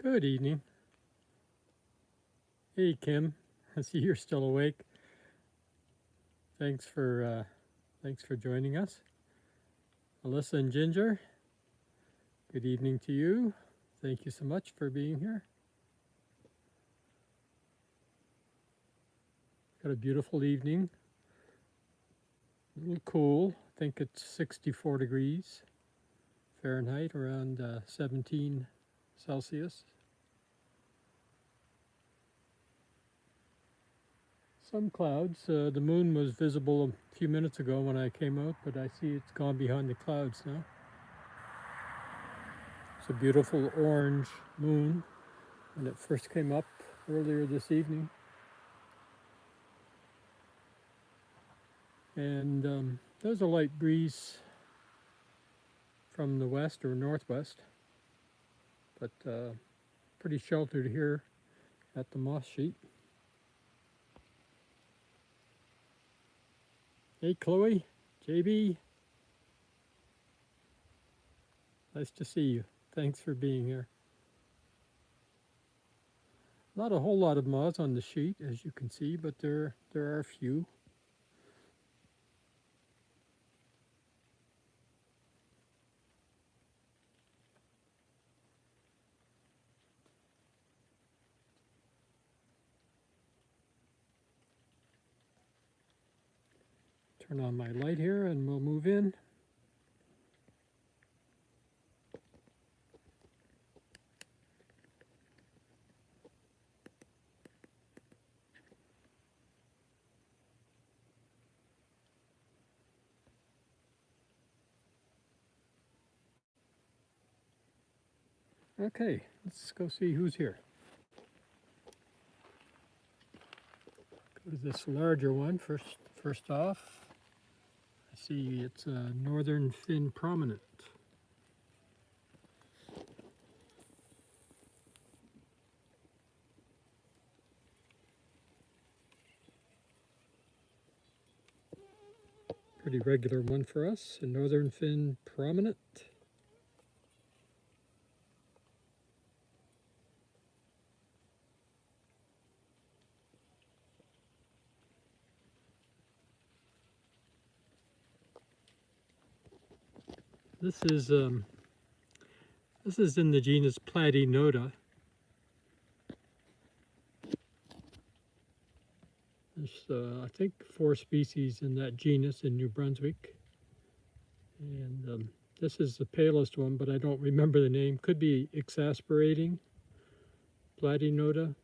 Good evening. Hey, Kim. I see you're still awake. Thanks for joining us. Alyssa and Ginger, good evening to you. Thank you so much for being here. Got a beautiful evening. A little cool. I think it's 64 degrees Fahrenheit, around 17 Celsius. Some clouds. The moon was visible a few minutes ago when I came out, but I see it's gone behind the clouds now. It's a beautiful orange moon when it first came up earlier this evening. And there's a light breeze from the west or northwest, but pretty sheltered here at the moth sheet. Hey, Chloe, JB. Nice to see you. Thanks for being here. Not a whole lot of moths on the sheet, as you can see, but there are a few. Turn on my light here and we'll move in. Okay, let's go see who's here. Go to this larger one first off. I see it's a northern fin prominent. Pretty regular one for us, a northern fin prominent. This is in the genus Platynota. There's I think 4 species in that genus in New Brunswick, and this is the palest one, but I don't remember the name. Could be exasperating. Platynota.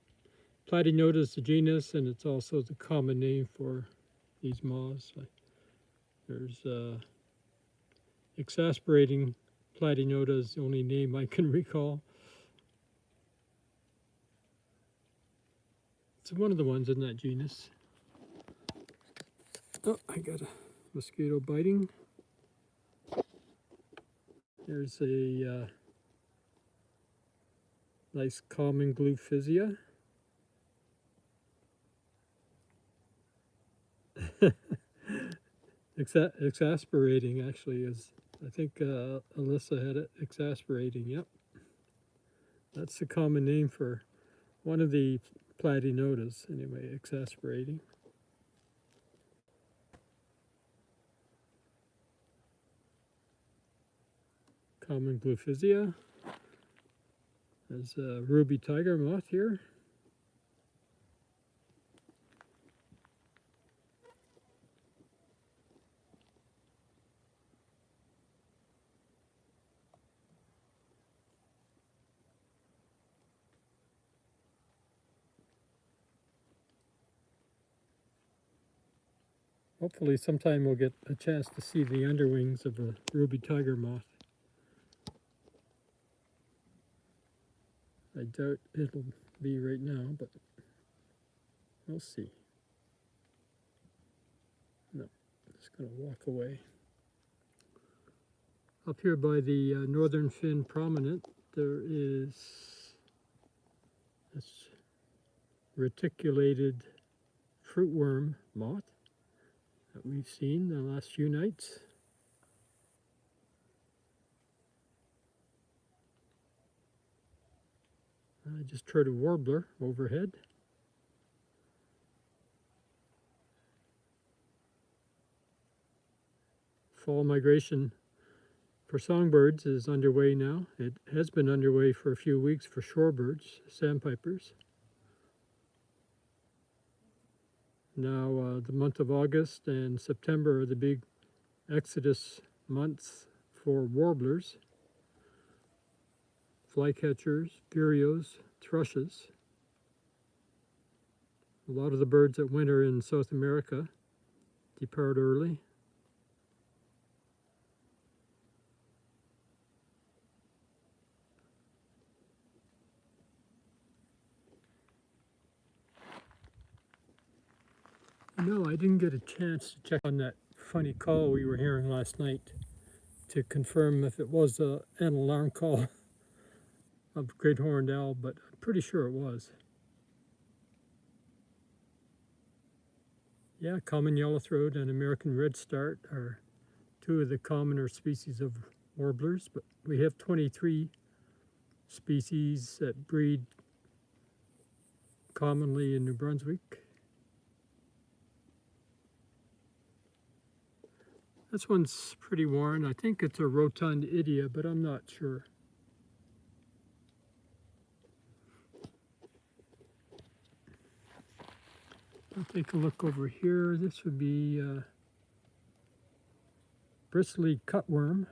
Platynota is the genus, and it's also the common name for these moths. There's exasperating Platynota is the only name I can recall. It's one of the ones in that genus. Oh, I got a mosquito biting. There's a nice common gluphisia. Exasperating actually is, I think Alyssa had it, exasperating, yep. That's the common name for one of the Platynotas, anyway, exasperating. Common gluphisia. There's a ruby tiger moth here. Hopefully sometime we'll get a chance to see the underwings of a ruby tiger moth. I doubt it'll be right now, but we'll see. No, just gonna walk away. Up here by the northern fin prominent, there is this reticulated fruitworm moth that we've seen the last few nights. I just heard a warbler overhead. Fall migration for songbirds is underway now. It has been underway for a few weeks for shorebirds, sandpipers. Now the month of August and September are the big exodus months for warblers, flycatchers, vireos, thrushes. A lot of the birds that winter in South America depart early. No, I didn't get a chance to check on that funny call we were hearing last night to confirm if it was an alarm call of great horned owl, but I'm pretty sure it was. Yeah, common yellowthroat and American redstart are two of the commoner species of warblers, but we have 23 species that breed commonly in New Brunswick. This one's pretty worn. I think it's a rotund idia, but I'm not sure. I'll take a look over here. This would be bristly cutworm.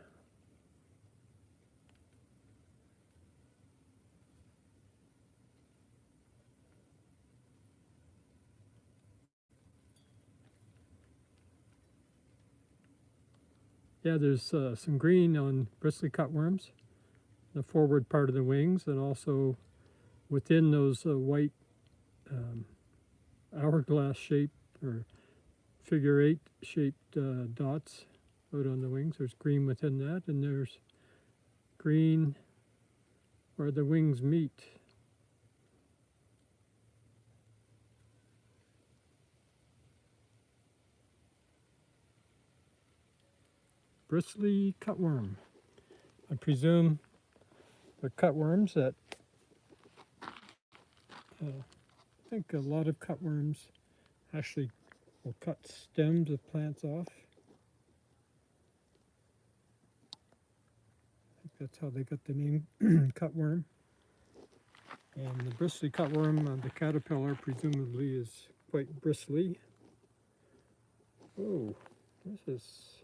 Yeah, there's some green on bristly cutworms, the forward part of the wings, and also within those white hourglass shaped or figure 8 shaped dots out on the wings. There's green within that, and there's green where the wings meet. Bristly cutworm. I presume they're cutworms that I think a lot of cutworms actually will cut stems of plants off. I think that's how they got the name cutworm. And the bristly cutworm, the caterpillar presumably is quite bristly. Oh, this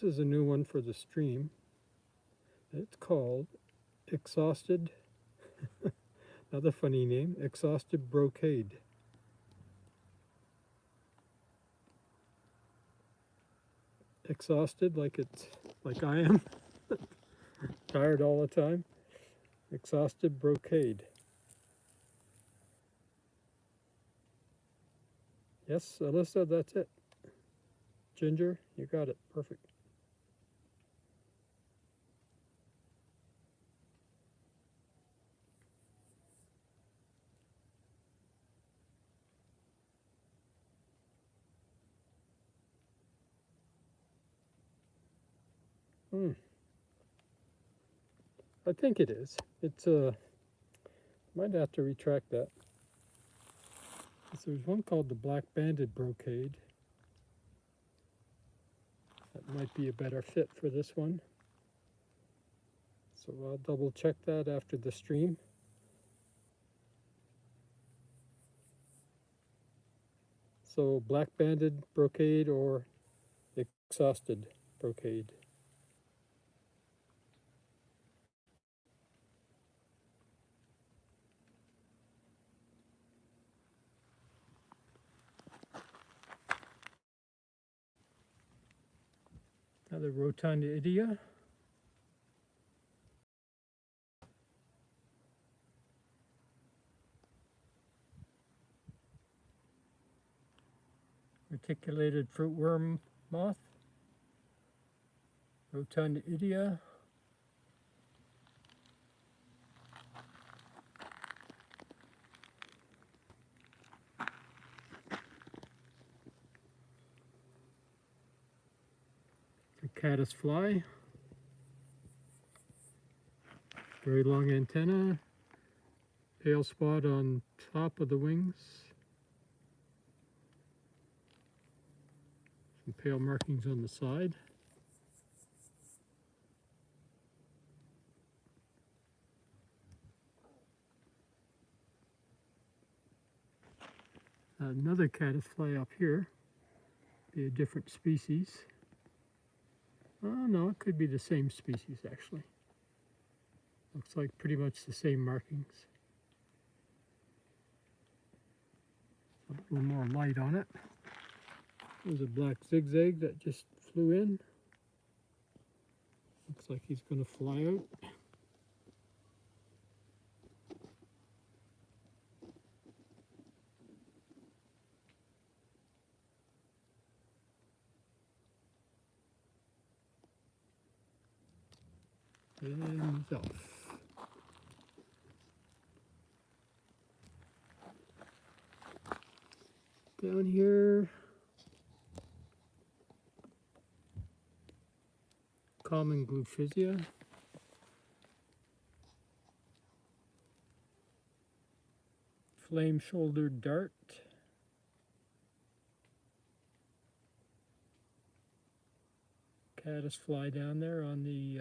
is a new one for the stream. It's called exhausted, another funny name, exhausted brocade. Exhausted like I am, tired all the time. Exhausted brocade. Yes, Alyssa, that's it. Ginger, you got it. Perfect. I think it is. It's might have to retract that. There's one called the black banded brocade. That might be a better fit for this one. So I'll double check that after the stream. So black banded brocade or exhausted brocade. Another rotundidia. Reticulated fruitworm moth. Rotundidia. A caddisfly. Very long antenna, pale spot on top of the wings, some pale markings on the side. Another caddisfly up here, be a different species. Oh no, it could be the same species actually. Looks like pretty much the same markings. A little more light on it. There's a black zigzag that just flew in. Looks like he's going to fly out. And he's off. Down here, common gluphisia. Flame-shouldered dart. Caddisfly down there on the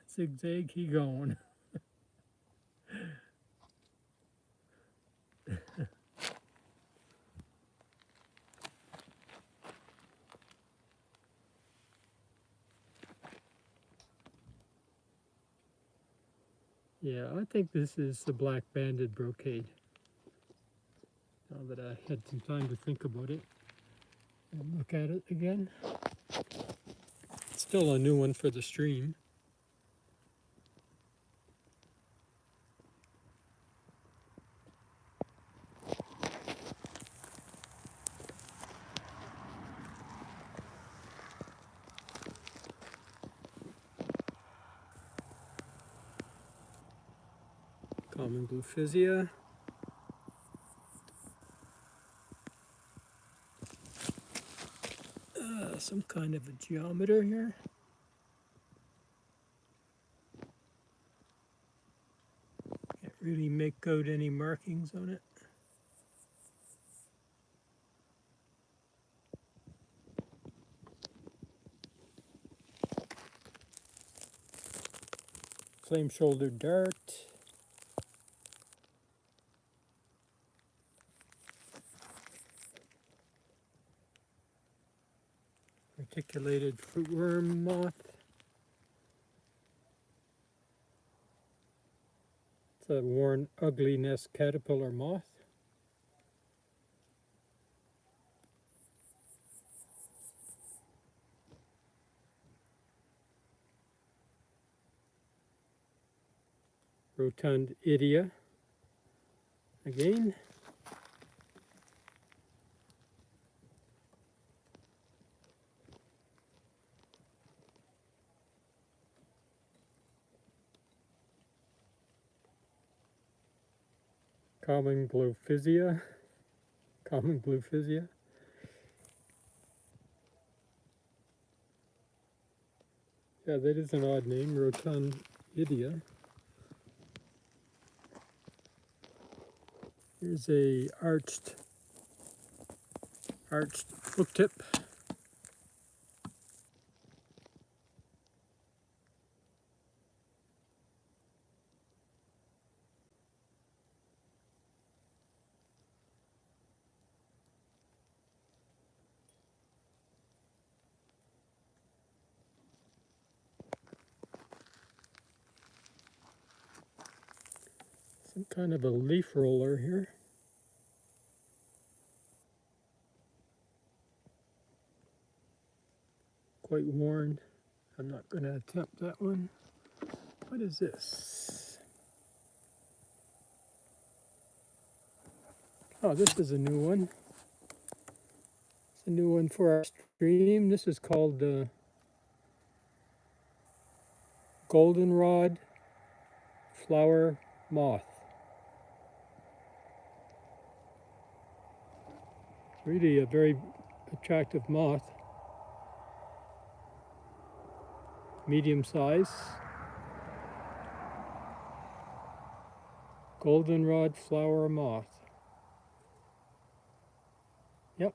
zigzag, he going. Yeah, I think this is the black banded brocade. Now that I had some time to think about it and look at it again. It's still a new one for the stream. Common gluphisia. Some kind of a geometer here. Can't really make out any markings on it. Flame-shouldered dart. Articulated fruitworm moth. It's a worn ugly nest caterpillar moth. Rotund idia. Again. Common gluphisia. Common gluphisia. Yeah, that is an odd name, rotund idia. Here's a arched hook tip. Some kind of a leaf roller here. Quite worn. I'm not going to attempt that one. What is this? Oh, this is a new one. It's a new one for our stream. This is called goldenrod flower moth. Really a very attractive moth. Medium size. goldenrod flower moth. Yep.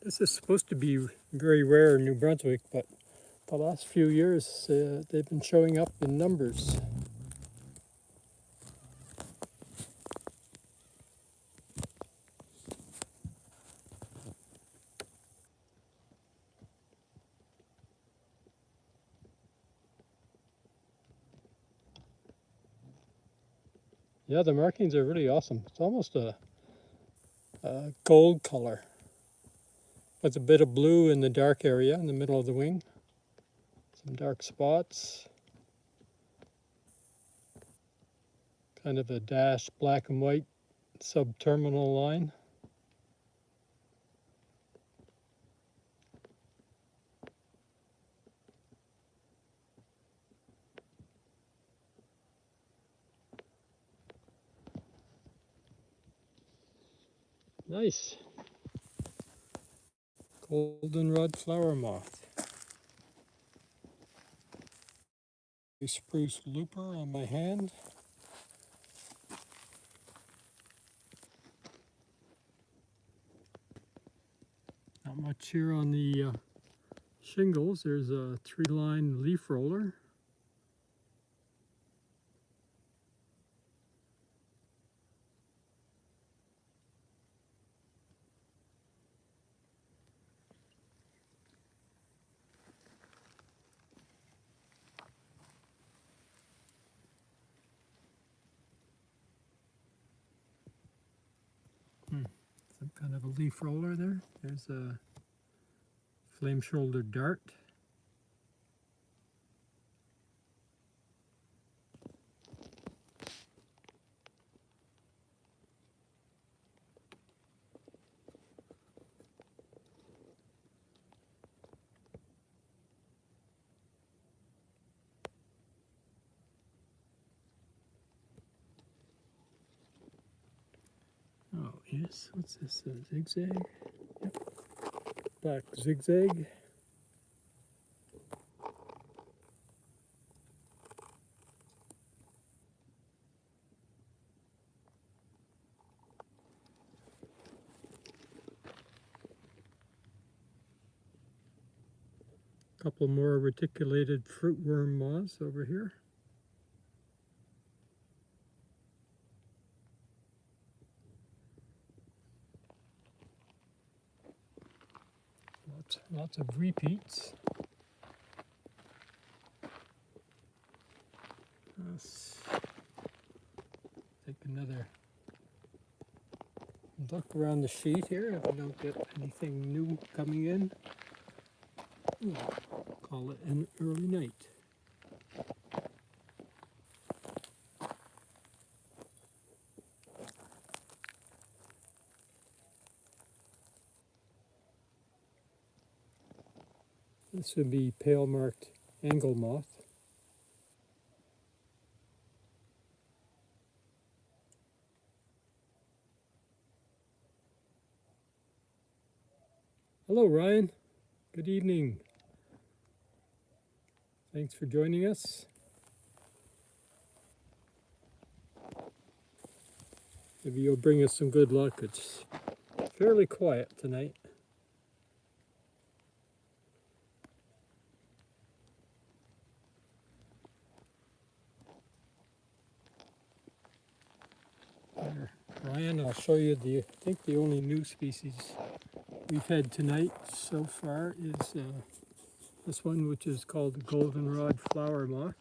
This is supposed to be very rare in New Brunswick, but the last few years they've been showing up in numbers. Yeah, the markings are really awesome. It's almost a gold color with a bit of blue in the dark area in the middle of the wing. Some dark spots. Kind of a dashed black and white subterminal line. Nice. Goldenrod flower moth. A spruce looper on my hand. Not much here on the shingles. There's a 3-line leaf roller. Some kind of a leaf roller there. There's a flame-shouldered dart. Oh, yes. What's this? A zigzag? Yep. Black zigzag. Couple more reticulated fruitworm moths over here. Lots of repeats. Let's take another look around the sheet here if I don't get anything new coming in. Call it an early night. This would be pale marked angle moth. Hello, Ryan. Good evening. Thanks for joining us. Maybe you'll bring us some good luck. It's fairly quiet tonight. Here, Ryan, I'll show you I think the only new species we've had tonight so far is this one, which is called the goldenrod flower moth.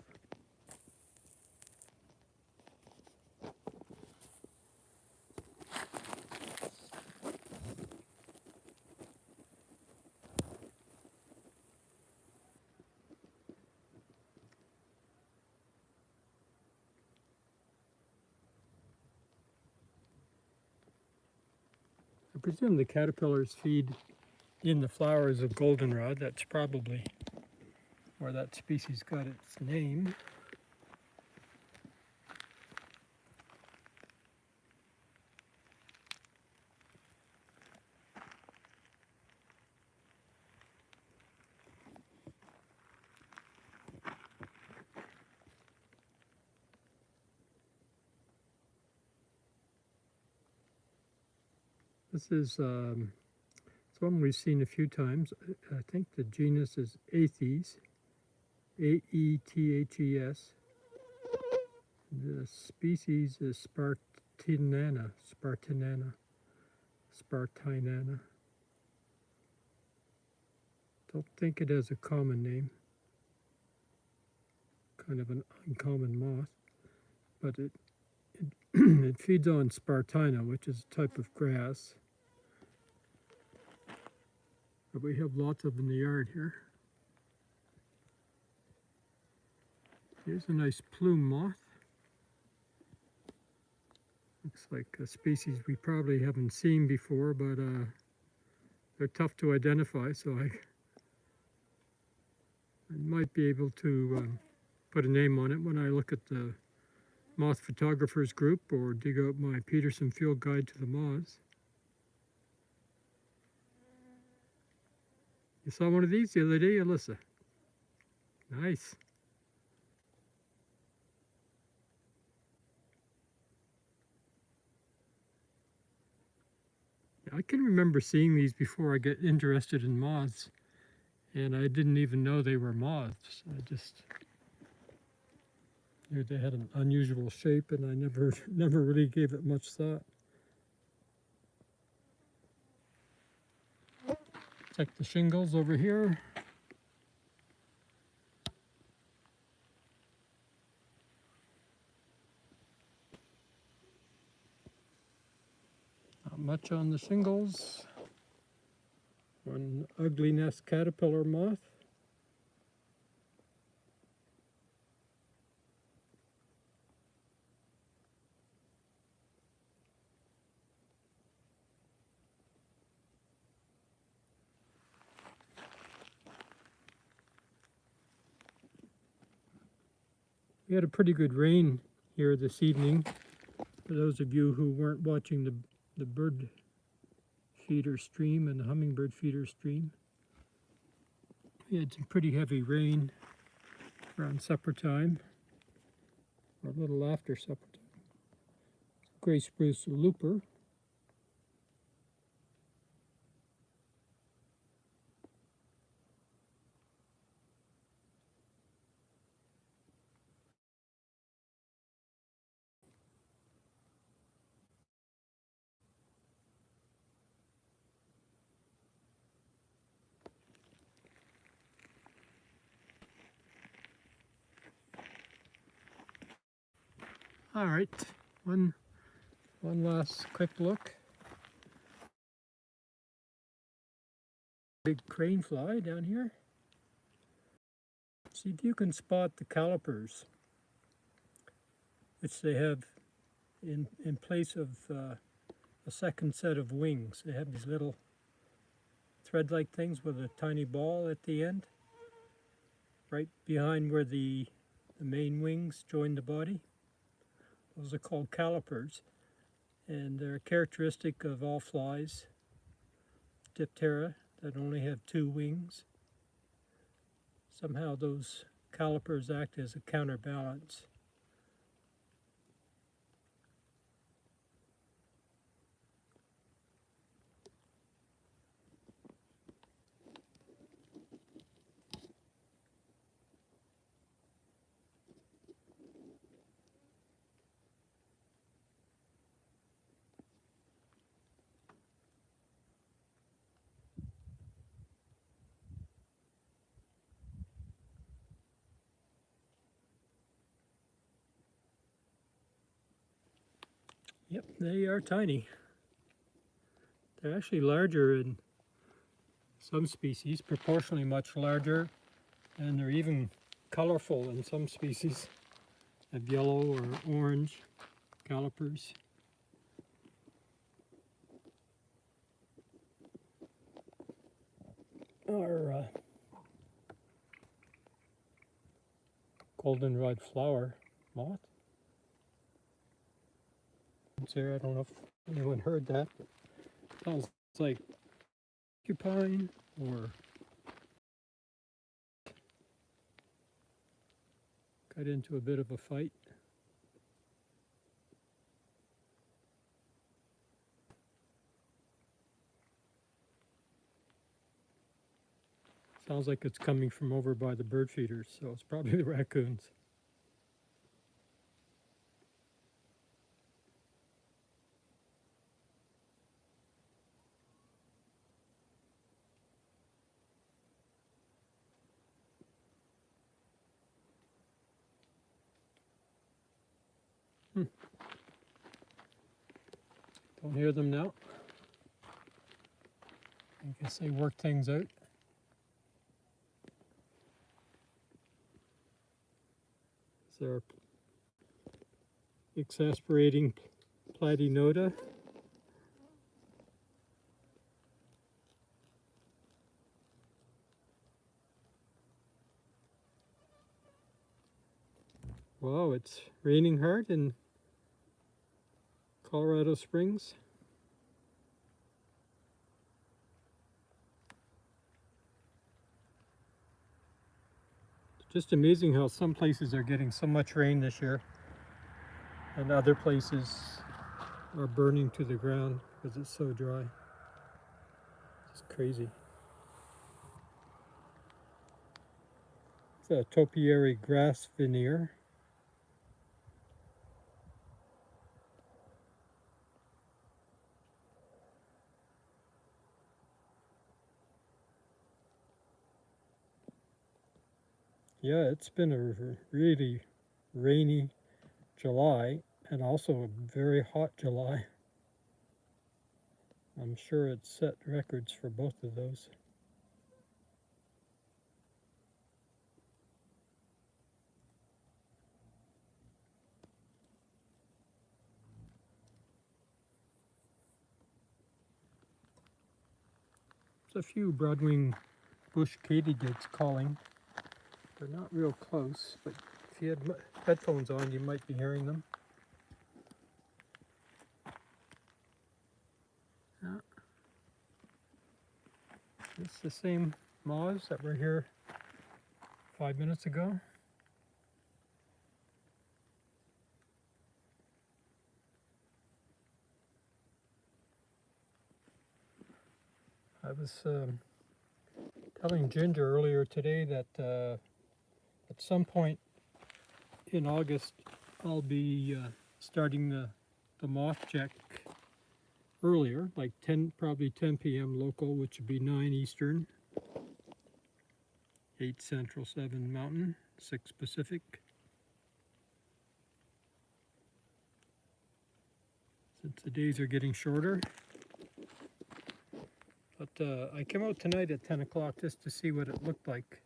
I presume the caterpillars feed in the flowers of goldenrod. That's probably where that species got its name. This is it's one we've seen a few times. I think the genus is Aethes, Aethes. The species is Spartinana. Don't think it has a common name. Kind of an uncommon moth, but it it feeds on Spartina, which is a type of grass. But we have lots of in the yard here. Here's a nice plume moth. Looks like a species we probably haven't seen before, but they're tough to identify, so I might be able to put a name on it when I look at the Moth Photographers group or dig out my Peterson Field Guide to the Moths. You saw one of these the other day, Alyssa? Nice. I can remember seeing these before I get interested in moths, and I didn't even know they were moths. I just knew they had an unusual shape, and I never really gave it much thought. Check the shingles over here. Not much on the shingles. One ugly nest caterpillar moth. We had a pretty good rain here this evening. For those of you who weren't watching the bird feeder stream and the hummingbird feeder stream, we had some pretty heavy rain around supper time, or a little after supper time. Gray spruce looper. All right, one last quick look. Big crane fly down here. See if you can spot the calipers, which they have in place of a second set of wings. They have these little thread-like things with a tiny ball at the end, right behind where the main wings join the body. Those are called calipers, and they're characteristic of all flies, Diptera, that only have two wings. Somehow those calipers act as a counterbalance. Yep, they are tiny. They're actually larger in some species, proportionally much larger, and they're even colorful in some species. Have yellow or orange calipers. Our goldenrod flower moth. There, I don't know if anyone heard that, but it sounds like porcupine or got into a bit of a fight. Sounds like it's coming from over by the bird feeders, so it's probably the raccoons. Don't hear them now. I guess they work things out. Is there exasperating platynota? Wow, it's raining hard in Colorado Springs. It's just amazing how some places are getting so much rain this year and other places are burning to the ground because it's so dry. It's crazy. It's a topiary grass veneer. Yeah, it's been a really rainy July and also a very hot July. I'm sure it's set records for both of those. There's a few broadwing bush katydids calling. They're not real close, but if you had headphones on, you might be hearing them. Yeah. It's the same moths that were here 5 minutes ago. I was telling Ginger earlier today that at some point in August I'll be starting the moth check earlier, like probably 10 p.m. local, which would be 9 Eastern, 8 Central, 7 Mountain, 6 Pacific. Since the days are getting shorter. But I came out tonight at 10 o'clock just to see what it looked like.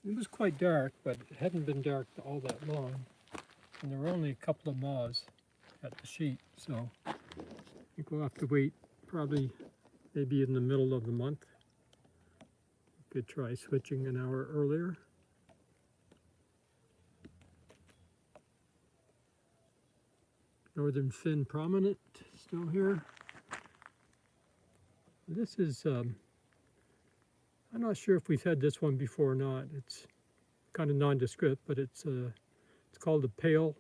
It was quite dark, but it hadn't been dark all that long. And there were only a couple of moths at the sheet, so I think we'll have to wait probably maybe in the middle of the month. Could try switching an hour earlier. Northern fin prominent still here. This is, I'm not sure if we've had this one before or not. It's kind of nondescript, but it's called the pale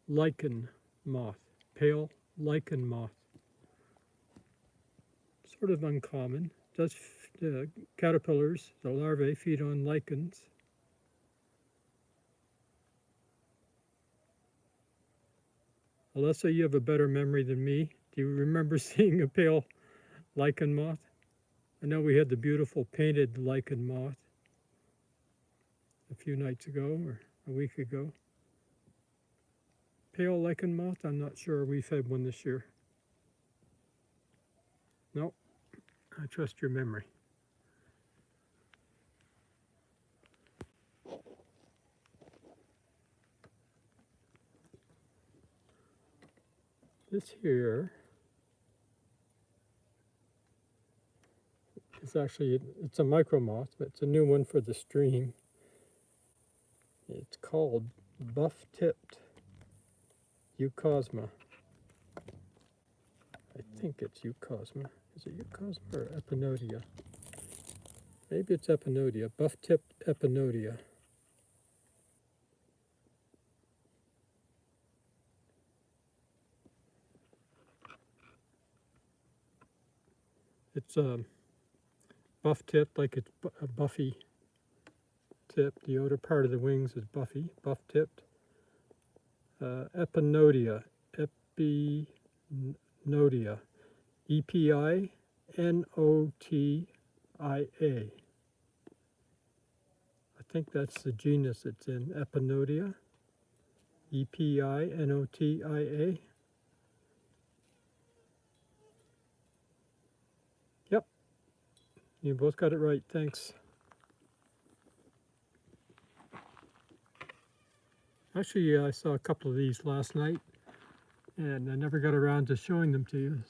lichen moth. Pale lichen moth. Sort of uncommon. Does caterpillars, the larvae, feed on lichens. Alyssa, you have a better memory than me. Do you remember seeing a pale lichen moth? I know we had the beautiful painted lichen moth a few nights ago or a week ago. Pale lichen moth, I'm not sure we've had one this year. Nope, I trust your memory. This here is actually, it's a micro moth, but it's a new one for the stream. It's called buff-tipped Eucosma. I think it's Eucosma. Is it Eucosma or Epinodia? Maybe it's Epinodia, buff-tipped Epinodia. It's buff-tipped, like it's a buffy tip. The outer part of the wings is buff-tipped. Epinodia, E-P-I-N-O-T-I-A. I think that's the genus it's in, Epinodia, E-P-I-N-O-T-I-A. Yep, you both got it right, thanks. Actually, I saw a couple of these last night, and I never got around to showing them to you.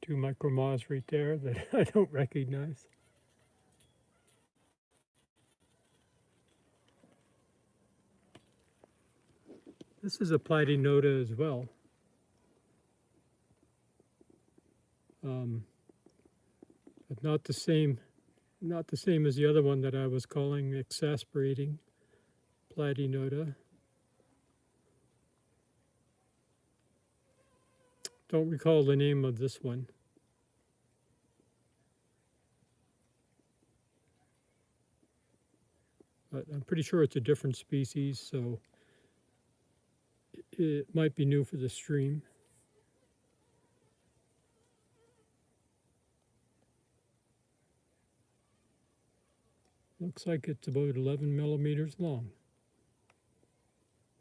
Two micro moths right there that I don't recognize. This is a Platynota as well. But not the same as the other one that I was calling exasperating Platynota. Don't recall the name of this one. But I'm pretty sure it's a different species, so it might be new for the stream. Looks like it's about 11 millimeters long,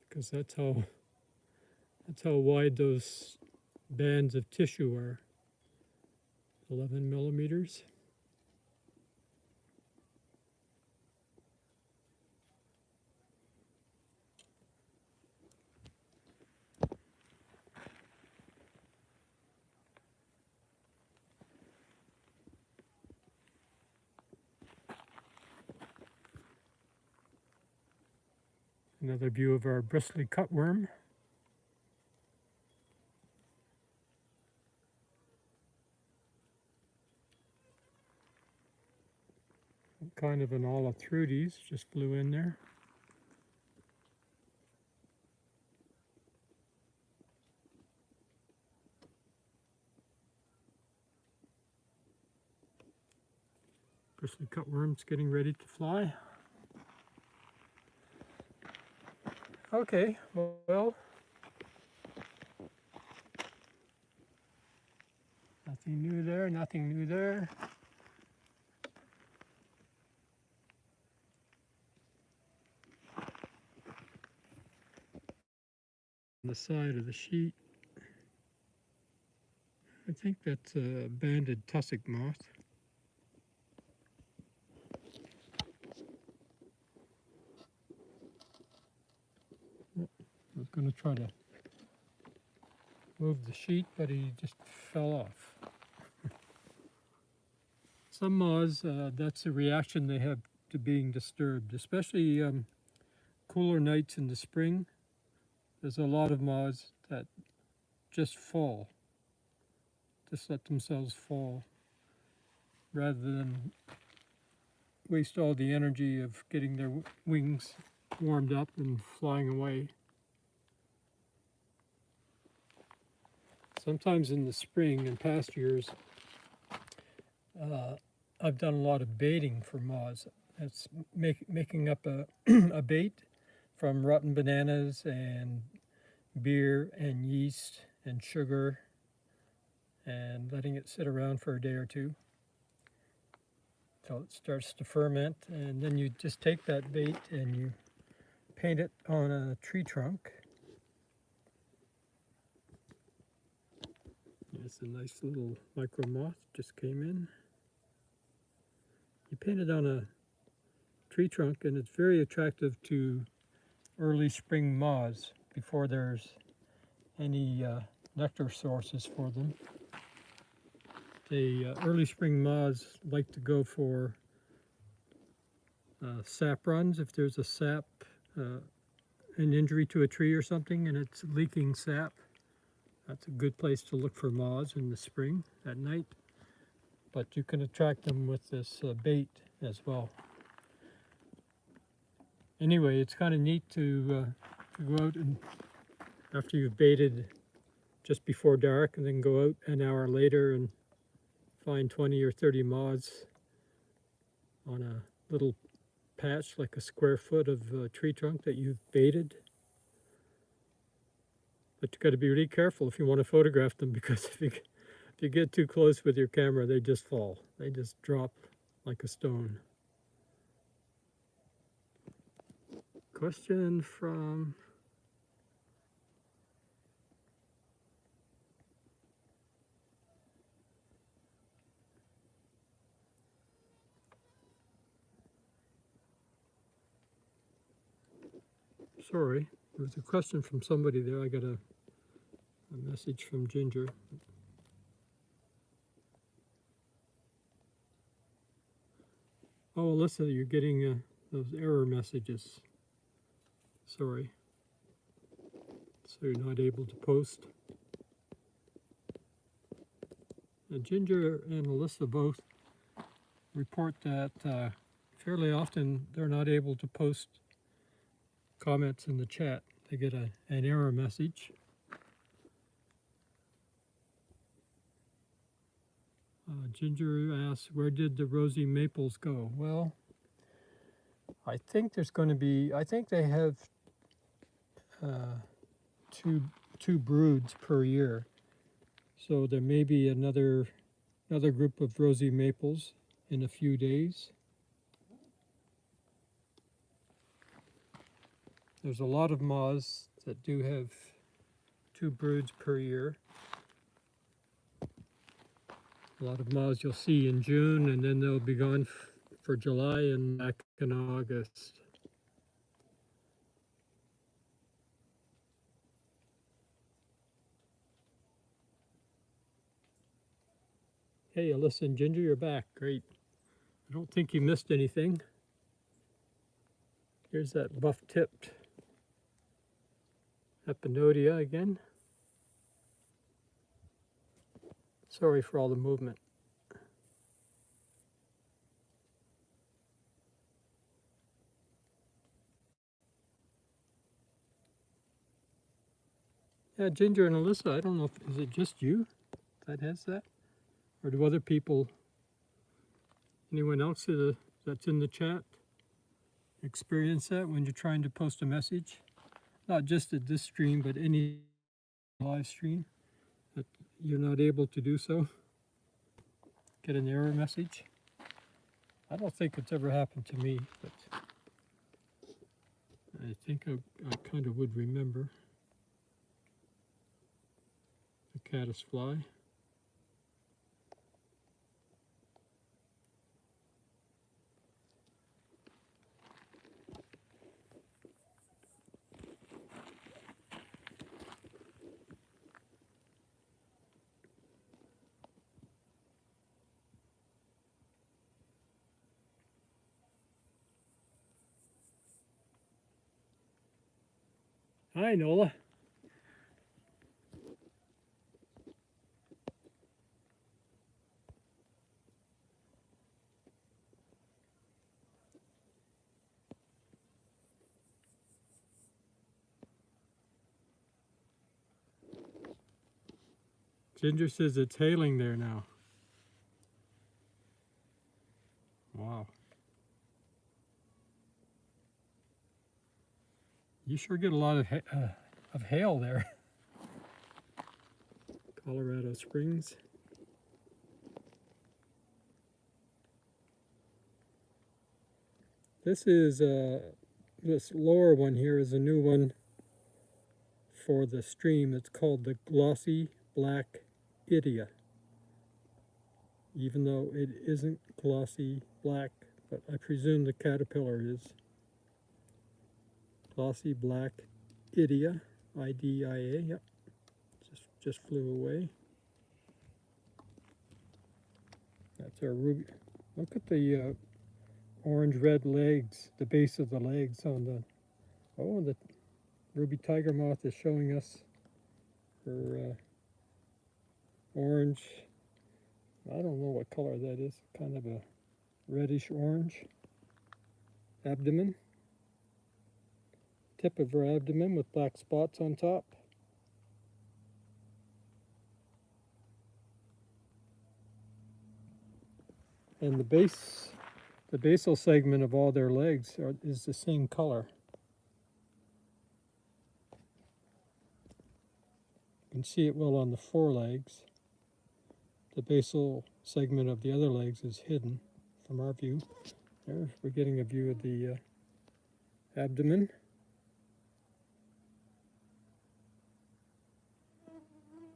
because that's how wide those bands of tissue are. 11 millimeters. Another view of our bristly cutworm. Kind of an Olothrutes, just flew in there. Bristly cutworm's getting ready to fly. Okay, well, nothing new there, nothing new there. On the side of the sheet, I think that's a banded tussock moth. I was going to try to move the sheet, but he just fell off. Some moths, that's a reaction they have to being disturbed, especially cooler nights in the spring. There's a lot of moths that just fall, just let themselves fall, rather than waste all the energy of getting their wings warmed up and flying away. Sometimes in the spring, in past years, I've done a lot of baiting for moths. It's making up a, a bait from rotten bananas and beer and yeast and sugar, and letting it sit around for a day or two till it starts to ferment, and then you just take that bait and you paint it on a tree trunk. It's a nice little micro moth just came in. You paint it on a tree trunk, and it's very attractive to early spring moths before there's any nectar sources for them. The early spring moths like to go for sap runs. If there's a sap an injury to a tree or something and it's leaking sap, that's a good place to look for moths in the spring at night. But you can attract them with this bait as well. Anyway, it's kind of neat to go out and after you've baited just before dark and then go out an hour later and find 20 or 30 moths on a little patch like a square foot of tree trunk that you've baited. But you got to be really careful if you want to photograph them, because if you get too close with your camera, they just fall. They just drop like a stone. Question from sorry, there was a question from somebody there. I got a message from Ginger. Oh, Alyssa, you're getting those error messages. Sorry. So you're not able to post. Ginger and Alyssa both report that fairly often they're not able to post comments in the chat. They get an error message. Ginger asks, where did the rosy maples go? Well, I think there's going to be, I think they have two broods per year. So there may be another group of rosy maples in a few days. There's a lot of moths that do have 2 broods per year. A lot of moths you'll see in June, and then they'll be gone for July and back in August. Hey, Alyssa and Ginger, you're back. Great. I don't think you missed anything. Here's that buff-tipped Epinodia again. Sorry for all the movement. Yeah, Ginger and Alyssa, I don't know if, is it just you that has that? Or do other people, anyone else that's in the chat, experience that when you're trying to post a message? Not just at this stream, but any live stream, that you're not able to do so? Get an error message? I don't think it's ever happened to me, but I think I kind of would remember. The caddisfly. Hi, Nola. Ginger says it's hailing there now. Wow. You sure get a lot of hail there. Colorado Springs. This is this lower one here is a new one for the stream. It's called the glossy black idia. Even though it isn't glossy black, but I presume the caterpillar is. Glossy black idia, I-D-I-A, yep. Just flew away. That's our ruby. Look at the orange-red legs, the base of the legs on the, oh, ruby tiger moth is showing us her orange, I don't know what color that is, kind of a reddish orange abdomen. Tip of her abdomen with black spots on top. And the basal segment of all their legs is the same color. You can see it well on the forelegs. The basal segment of the other legs is hidden from our view. There, we're getting a view of the abdomen.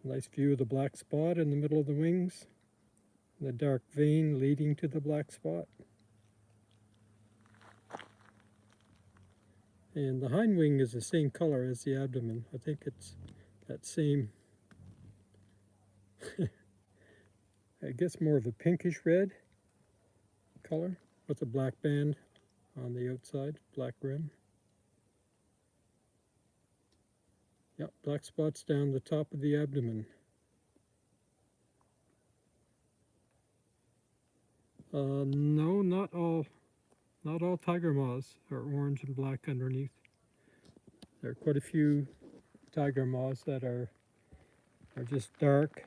Nice view of the black spot in the middle of the wings. The dark vein leading to the black spot. And the hind wing is the same color as the abdomen. I think it's that same, I guess more of a pinkish red color with a black band on the outside, black rim. Yep, black spots down the top of the abdomen. No, not all tiger moths are orange and black underneath. There are quite a few tiger moths that are just dark,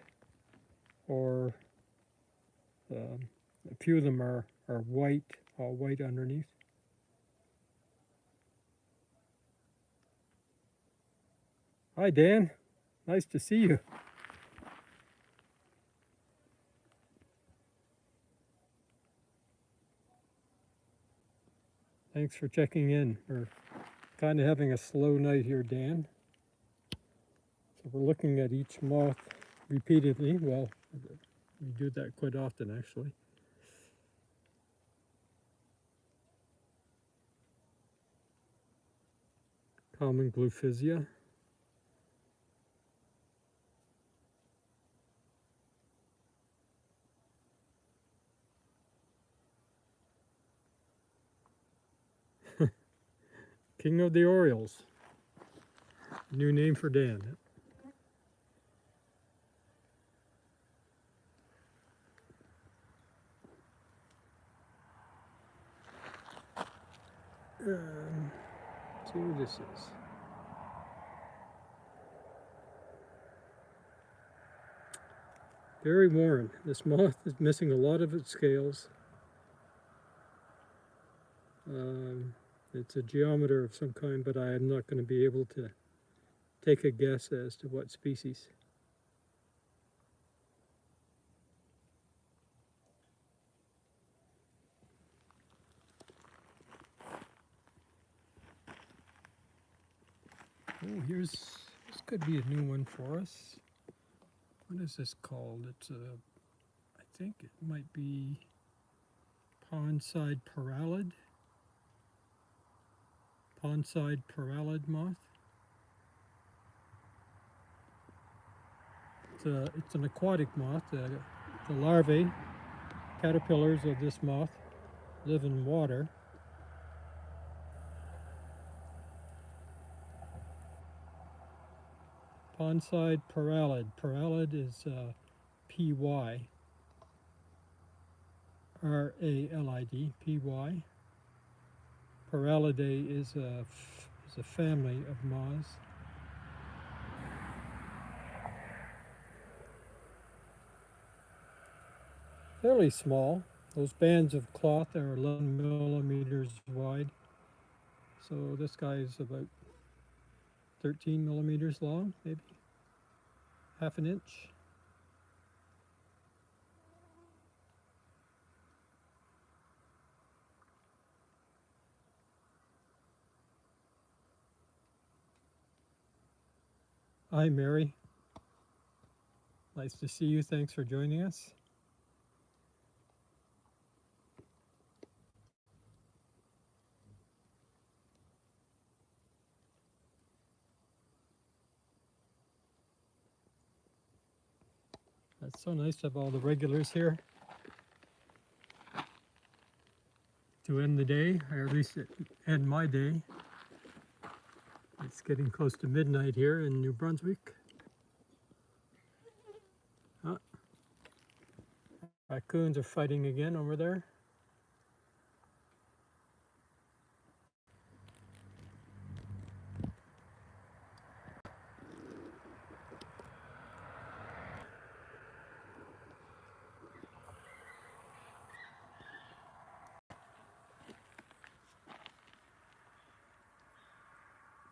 or a few of them are white, all white underneath. Hi, Dan. Nice to see you. Thanks for checking in. We're kind of having a slow night here, Dan. So we're looking at each moth repeatedly. Well, we do that quite often, actually. Common gluphisia. King of the Orioles. New name for Dan. See what this is. Very worn. This moth is missing a lot of its scales. It's a geometer of some kind, but I am not going to be able to take a guess as to what species. Oh, this could be a new one for us. What is this called? It's I think it might be pondside parallid. Pondside parallid moth. It's an aquatic moth. The larvae, caterpillars of this moth, live in water. Pondside parallid. Parallid is P-Y. R-A-L-I-D, P-Y. Parallidae is a family of moths. Fairly small. Those bands of cloth are 11 millimeters wide. So this guy is about 13 millimeters long, maybe half an inch. Hi, Mary. Nice to see you. Thanks for joining us. It's so nice to have all the regulars here to end the day, or at least end my day. It's getting close to midnight here in New Brunswick. Ah, raccoons are fighting again over there.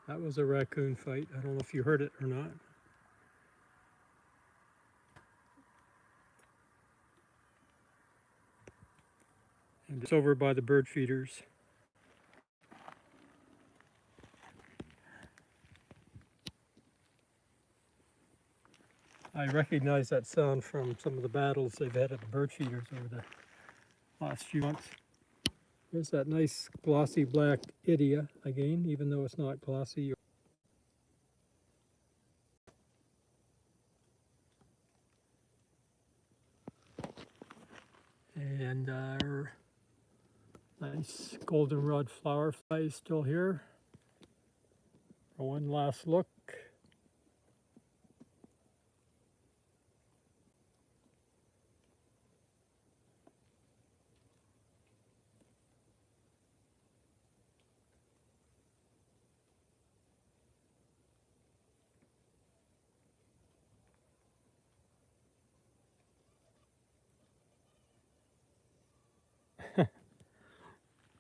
That was a raccoon fight. I don't know if you heard it or not. And it's over by the bird feeders. I recognize that sound from some of the battles they've had at the bird feeders over the last few months. There's that nice glossy black idia again, even though it's not glossy. And our nice goldenrod flower fly is still here. For one last look.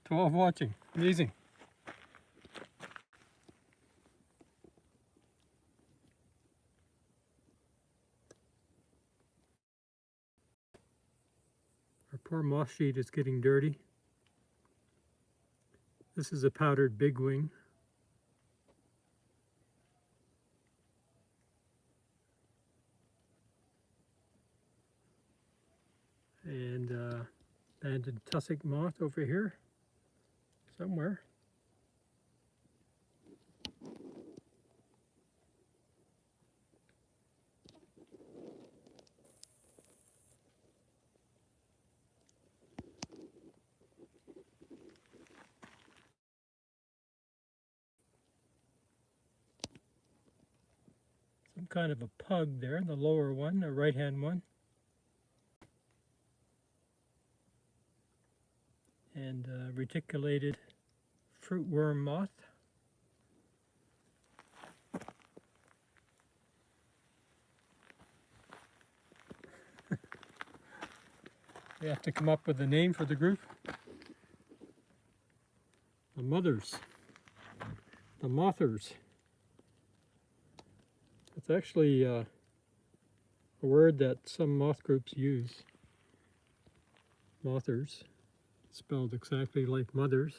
To all watching, amazing. Our poor moth sheet is getting dirty. This is a powdered bigwing. And banded tussock moth over here somewhere. Some kind of a pug there, the lower one, the right-hand one. And reticulated fruitworm moth. We have to come up with a name for the group. The mothers. The mothers. It's actually a word that some moth groups use. Mothers. Spelled exactly like mothers.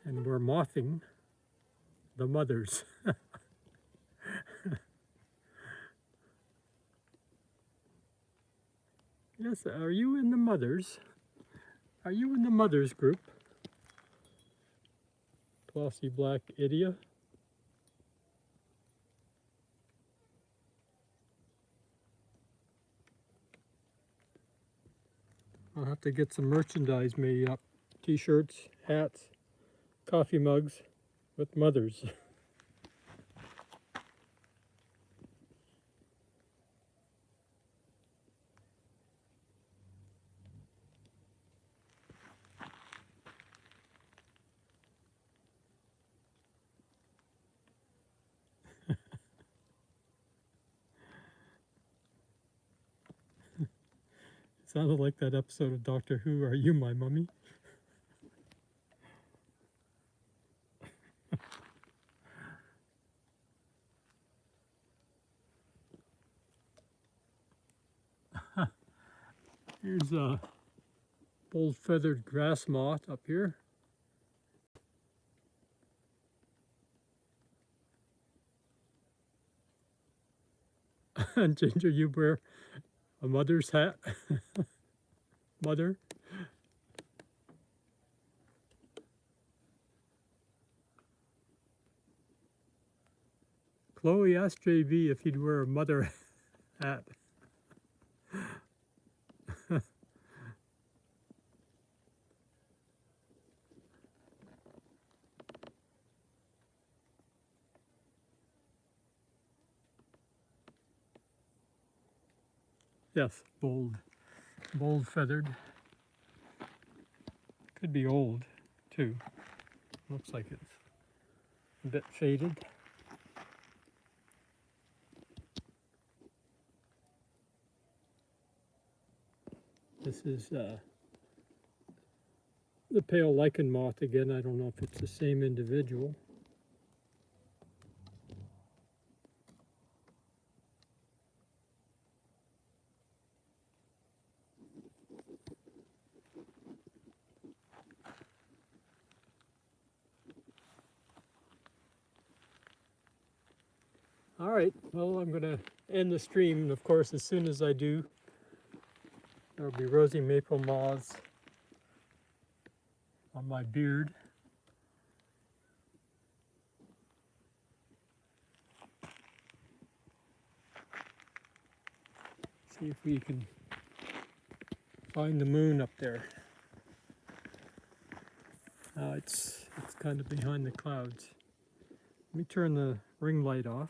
And we're mothing the mothers. Yes, are you in the mothers? Are you in the mothers group? Glossy black idia. I'll have to get some merchandise made up. T-shirts, hats, coffee mugs with mothers. Sounded like that episode of Doctor Who, Are You My Mummy? Here's a bold-feathered grass moth up here. And Ginger, you wear a mother's hat. Mother. Chloe asked JB if he'd wear a mother hat. Yes, bold. Bold feathered. Could be old too. Looks like it's a bit faded. This is the pale lichen moth again. I don't know if it's the same individual. All right, well, I'm going to end the stream, and of course, as soon as I do, there'll be rosy maple moths on my beard. See if we can find the moon up there. It's kind of behind the clouds. Let me turn the ring light off.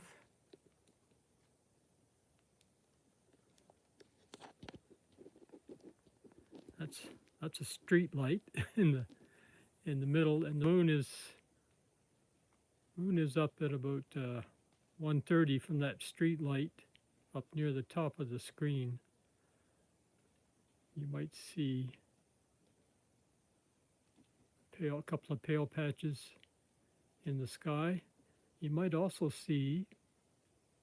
That's a street light in the middle, and the moon is up at about 1:30 from that street light up near the top of the screen. You might see a couple of pale patches in the sky. You might also see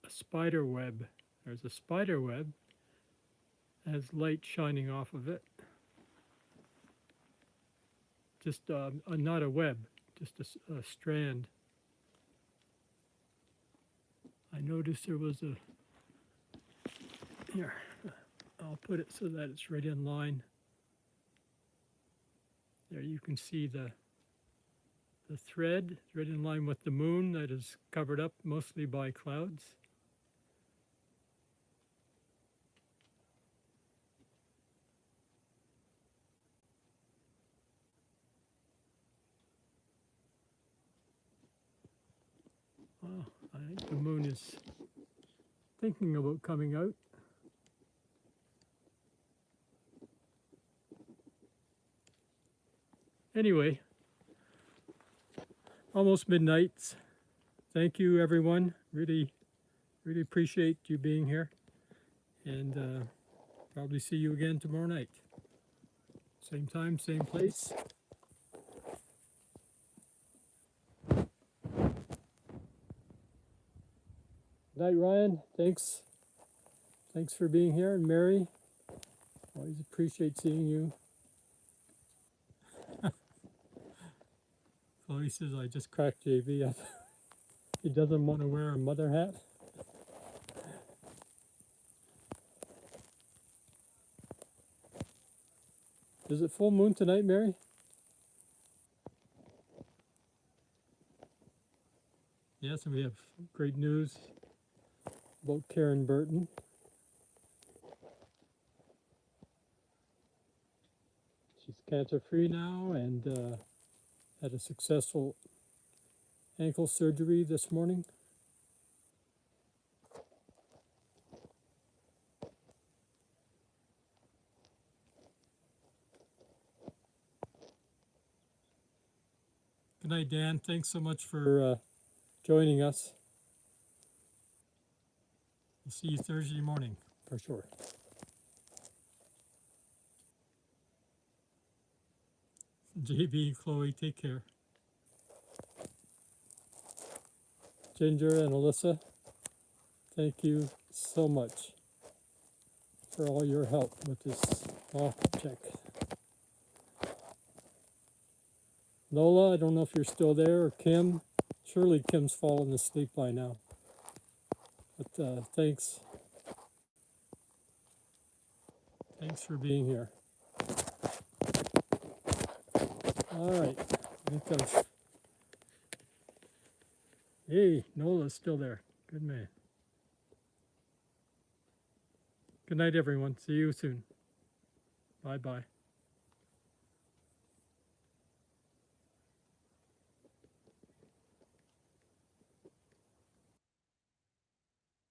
a spider web. There's a spider web that has light shining off of it. Just not a web, just a strand. I noticed there was here, I'll put it so that it's right in line. There you can see the thread right in line with the moon that is covered up mostly by clouds. Well, I think the moon is thinking about coming out. Anyway, almost midnight. Thank you, everyone. Really appreciate you being here. And probably see you again tomorrow night. Same time, same place. Night, Ryan. Thanks for being here. And Mary, always appreciate seeing you. Chloe says I just cracked JV up. He doesn't want to wear a mother hat. Is it full moon tonight, Mary? Yes, and we have great news about Karen Burton. She's cancer-free now and had a successful ankle surgery this morning. Good night, Dan. Thanks so much for joining us. We'll see you Thursday morning for sure. JB, Chloe, take care. Ginger and Alyssa, thank you so much for all your help with this check. Nola, I don't know if you're still there, or Kim. Surely Kim's fallen asleep by now. But thanks. Thanks for being here. All right. I think I've... Hey, Nola's still there. Good man. Good night, everyone. See you soon. Bye-bye.